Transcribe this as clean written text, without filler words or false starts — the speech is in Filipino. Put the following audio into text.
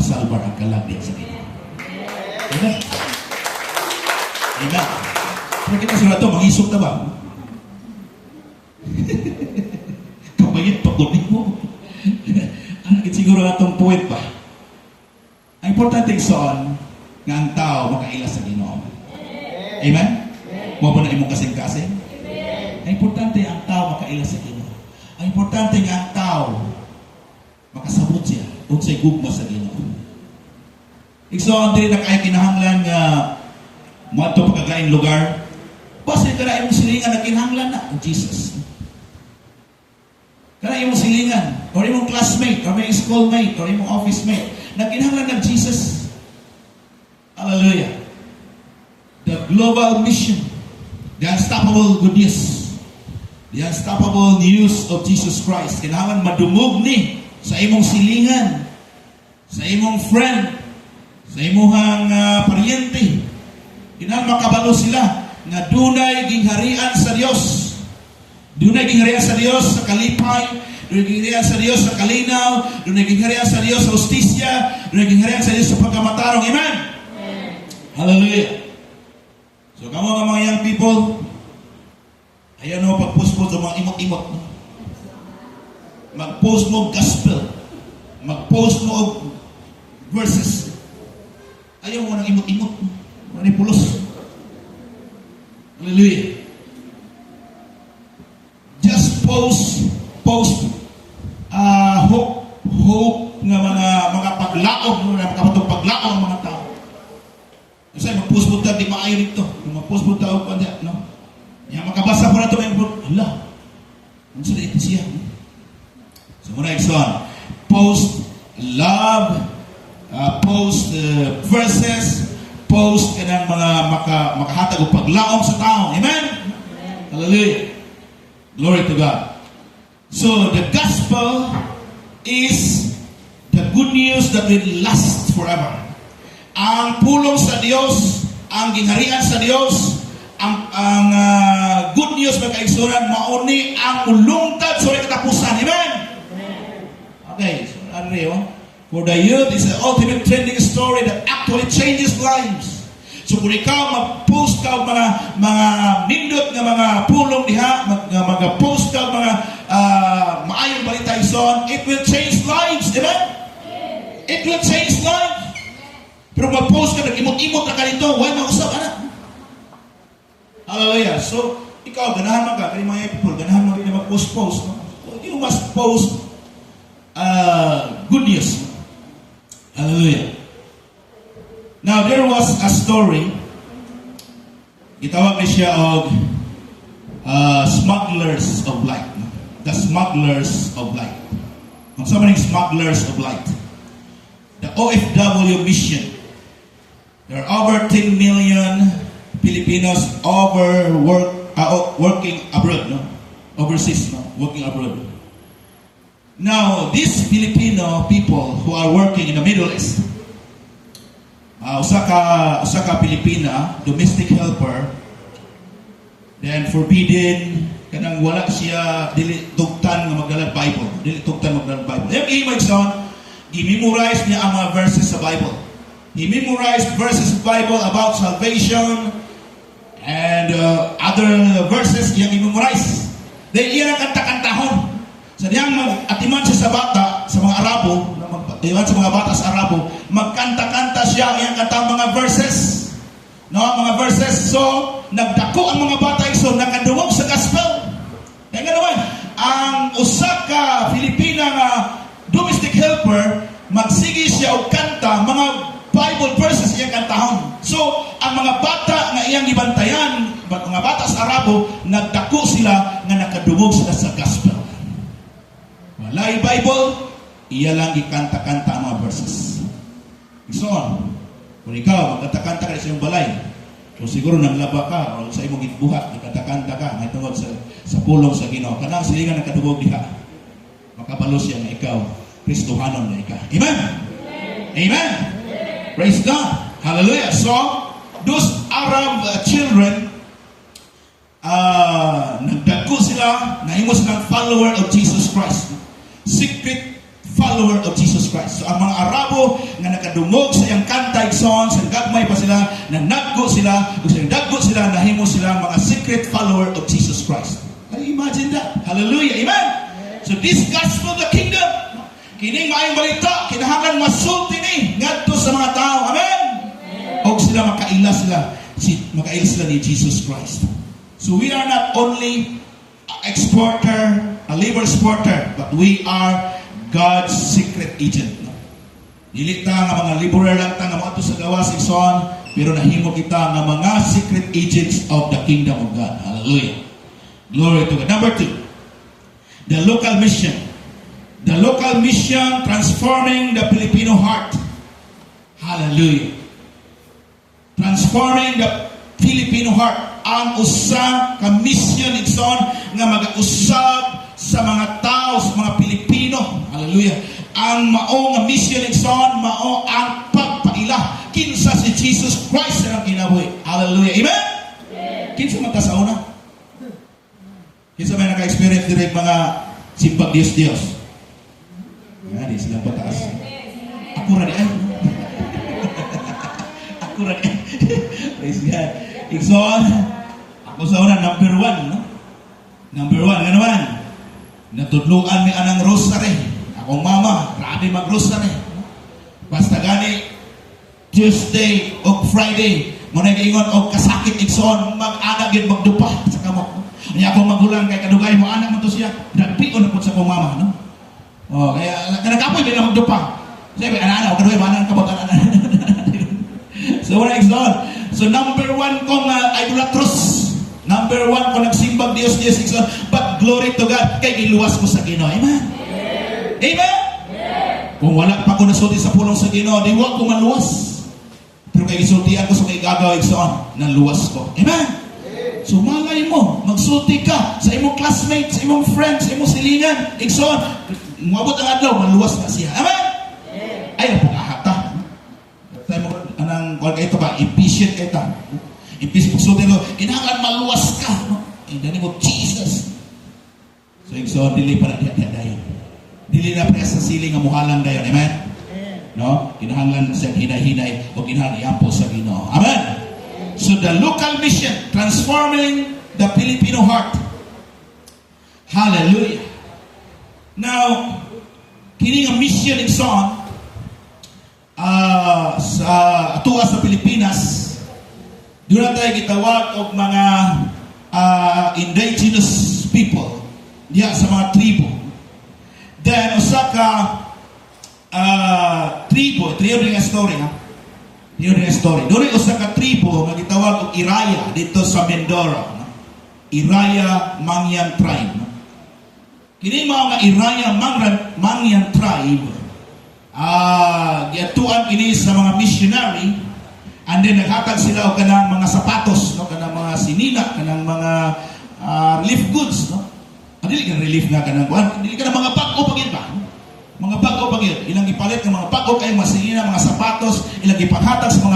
masalbar ang kalag diya sa Ginoo. Amen. Amen. Pero kita sila ito, mangisok na ba? Kabayit pa kunin mo. Ano siguro atong point ba? Ang importante son nga ang tao makaila sa Ginoo. Amen? Mo ba na imong kasing-kasing? Ang importante ang tao makaila sa Ginoo. Ang importante nga ang tao makasabot siya unsay gugma sa Ginoo. Igsoon din na kay kinahanglan nga moadto pagkagaing lugar. Basta ka na imong silingan na kinahanglan na Jesus. Kana imong silingan, or imong classmate, or imong schoolmate, or imong office mate, na kinahanglan ng Jesus. Hallelujah. The global mission, the unstoppable good news, the unstoppable news of Jesus Christ, kinahanglan madumog ni sa imong silingan, sa imong friend, sa imong paryente. Kinahanglan makabalo sila nga dunay gingharian sa Dios. Dunay gingharian sa Dios sa kalipay, dunay gingharian sa Dios sa kalinaw, dunay gingharian sa Dios sa hustisya, dunay gingharian sa Dios sa pagkamatarong. Amen? Amen. Hallelujah. So kamo nga mga young people, ayaw na pag-post mo sa mga imot-imot. Mag-post mo gospel. Mag-post mo verses. Ayaw mo ng imot-imot. Manipulos. Hallelujah. Just post hope nga mga paglaog, mga kapatong paglaog ng mga tao. Kasi mag-post mo di maayo dito. Mag-post mo tao pa diyan, no? Yang makabasa po na ito ngayon, hala, ano sila ito siya? So muna son, post love, post verses, post ka ng mga makahatag o paglaong sa tao. Amen? Hallelujah. Glory to God. So, the gospel is the good news that will last forever. Ang pulong sa Diyos, ang gingharian sa Diyos, ang good news na kaigsunan, mauni ang ulungtad sa katapusan. Amen? Okay, so for the youth, it's the ultimate trending story that actually changes lives. So kung ikaw mag-post ka mga nindot na mga pulong diha, mag-post ka mga maayong balita ison, it will change lives. Amen? It will change lives. Pero mag-post ka, nag-imot-imot na ka nito, why mag-usap, anak? Hallelujah. So, ikaw, ganahan ka, kaya mga people, ganahan mo rin na mag-post-post. No? So, you must post good news. Hallelujah. Now, there was a story. Gitawag ni siya og smugglers of light. The smugglers of light. Ang sa maning smugglers of light. The OFW mission. There are over 10 million Filipinos working abroad, no? Overseas, no? Working abroad. Now, these Filipino people who are working in the Middle East, usa ka Pilipina, domestic helper, then forbidden, kanang wala siya, dili tugtan nga magdalag Bible. Dili tugtan magdalag Bible. Yung image son, i-memorize niya ang mga verses sa Bible. He memorized verses of Bible about salvation and other verses iyang i-memorize. Then iyan ang kanta-kantahon. Sa diyang atiman siya sa bata, sa mga Arabo, atiman sa mga bata sa Arabo, magkanta-kanta siya iyang kantang mga verses. No, mga verses. So, nagdako ang mga bata iso, nakadungog sa gospel. Kaya nga naman, ang usa ka Filipina nga domestic helper, magsige siya og kanta, mga Bible verses iyang kantahon. So, ang mga bata nga iyang gibantayan, mga bata sa Arabo, nagdako sila nga nakadungog sila sa gospel. Walay Bible, iya lang ikanta-kanta ang mga verses. Ison, kung ikaw, magkanta-kanta ka sa iyong balay, so siguro naglaba ka, o sa imong gitbuhat, ikanta-kanta ka, may tungod sa pulong sa Ginoo. Kanang silingan na kadungog diha, makabalo siya nga ikaw, Kristohanon na ikaw. Amen? Amen? Praise God. Hallelujah. So, those Arab children, nagdagko sila, nahimo silang follower of Jesus Christ. Secret follower of Jesus Christ. So ang mga Arabo nga nakadungog sa iyang kanta igsoon, sa gagmay pa sila, nanaggo sila, kung sa naggo sila, nahimo sila mga secret follower of Jesus Christ. Can you imagine that? Hallelujah. Amen? So this gospel of the kingdom, kining maayong balita, kinahanglan masulti ni ngadto sa mga tao. Amen? O sila makaila sila ni Jesus Christ. So we are not only exporter, a labor exporter, but we are God's secret agent. Dili ta nga mga laborer lang ta nga moadto sa gawas igsoon, pero nahimo kita nga mga secret agents of the kingdom of God. Hallelujah. Glory to God. Number 2, the local mission. The local mission transforming the Filipino heart. Hallelujah. Transforming the Filipino heart. Ang usa ka mission igsoon nga mag-usab sa mga tao, sa mga Pilipino. Hallelujah. Ang mao nga mission igsoon, mao ang pagpaila kinsa si Jesus Christ ang kinabuhi. Hallelujah. Amen? Kinsa man ta sa una? Kinsa may naka-experience direct mga simbag Dios. Yan, sila pataas. Ako rin ay. Ako rin ay. Praise God. Igsoon, ako sa una, number 1, no? Number 1, ano man? Natudluan mi anang rosary. Akong mama, grabe mag-rosary. Basta gani, Tuesday o Friday, muna ingon o kasakit igsoon, mag-anak yun magdupa sa kamot. Kaya akong magulang kay kadugay mo, anak mo to siya, nagpion na po sa akong mama, no? O, kaya nagkapoy din na magdupa. Sabi, anak-anak, kadugay mo, anak ka ba? So, wala igsoon. So, number 1 kong idolatrous. Number 1 kung nagsimbag Diyos, igsoon. But glory to God, kay iluwas ko sa Ginoo. Amen? Amen? Kung wala pa ko nasulti sa pulong sa Ginoo, di wag ko maluwas. Pero kay isultian ko sa may gagaw, igsoon, naluwas ko. Amen? So, malay mo, magsulti ka sa imong classmate, sa imong friend, sa imong silingan, igsoon, umabot ang adlaw, maluwas na siya. Amen? Ayaw po kahata. Tayo mo, anang, kung kayo ito ba, impatient kayo ito. Impatient, pagsulti ko, kinahanglan maluwas ka. No? In the name of Jesus. So, dili pa na dayon. Dili na pa sa siling nga muhalang dayon. Amen? No? Kinahanglan sa hinay-hinay o kinahanglan iampo sa Ginoo. Amen? So, the local mission, transforming the Filipino heart. Hallelujah. Now, kini nga mission in song, sa atuwa sa Pilipinas, doon tayo gitawag og mga indigenous people diya sa mga tribo. Then usa ka tribo ring story ha. Ring story. Doon usa ka tribo nga gitawag og Iraya dito sa Mindoro. Iraya Mangyan tribe. Kini mga Iraya Mangyan tribe, giatuan kini sa mga missionary, and then naghatag sila og kanang mga sapatos, no, kanang mga sinina, kanang mga relief goods, no. Dili ka relief nga kanang kuan, dili ka mga bag-o pagid ba? Mga bag-o pagid, ilang ipalit ng mga bag-o kay mga sinina, mga sapatos, ilang ipaghatag sa mga